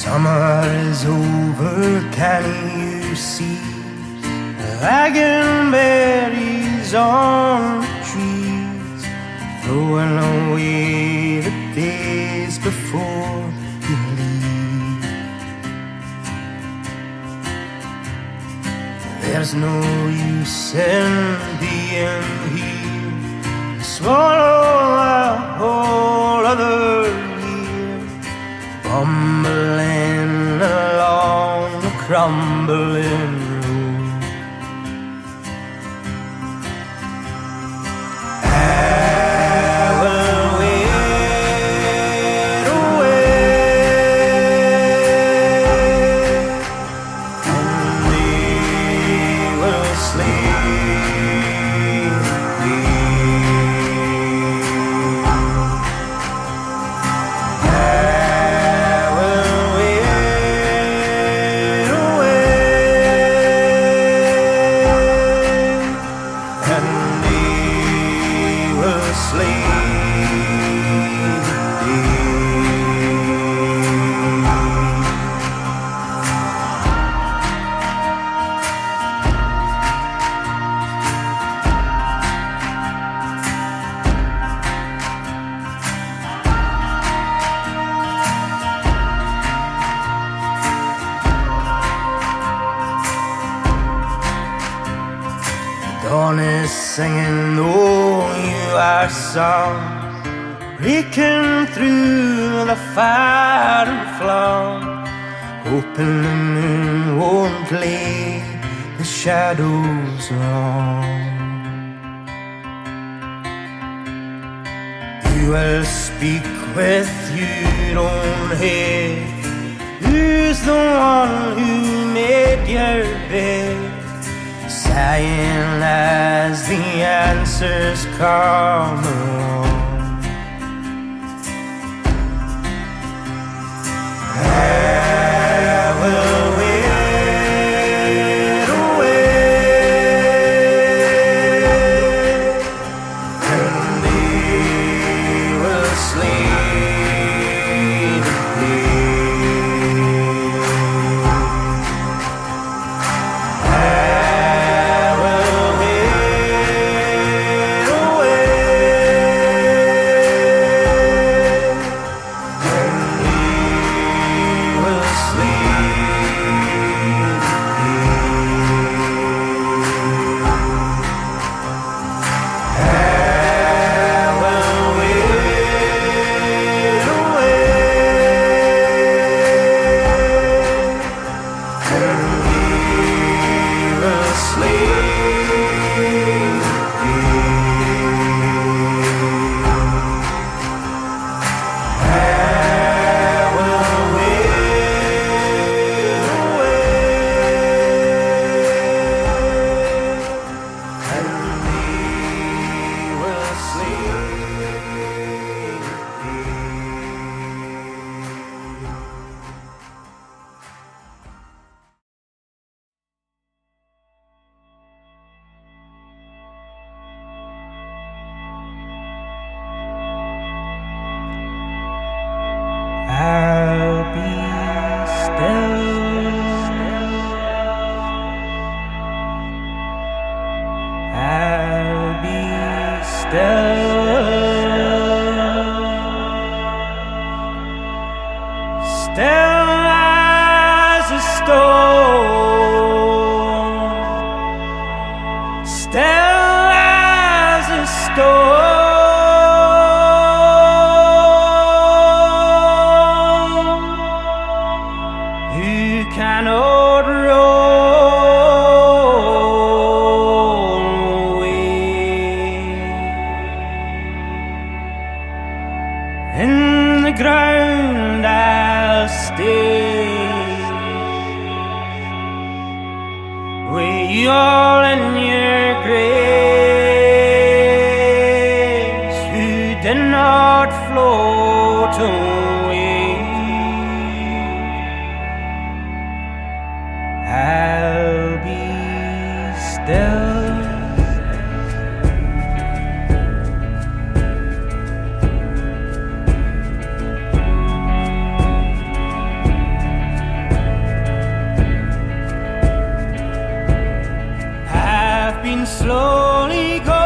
Summer is over, can you see? Lagging berries on the trees, throwing away the days before you leave. There's no use in being here, swallow a whole other year, bumbling along the crumbling road. I will wait away, and they will sleep dawn is singing, oh, you are song, breaking through the fire and flame, hoping the moon won't lay the shadows long. You will speak with your own head, who's the one who made your bed, sighing as the answers come along. I will wait away, and they will sleep I'll be still. I'll be still. Still as a stone. Still as a stone. Cannot roll away. In the ground I'll stay, with you all in your graves, who did not float away. I'll be still. been slowly going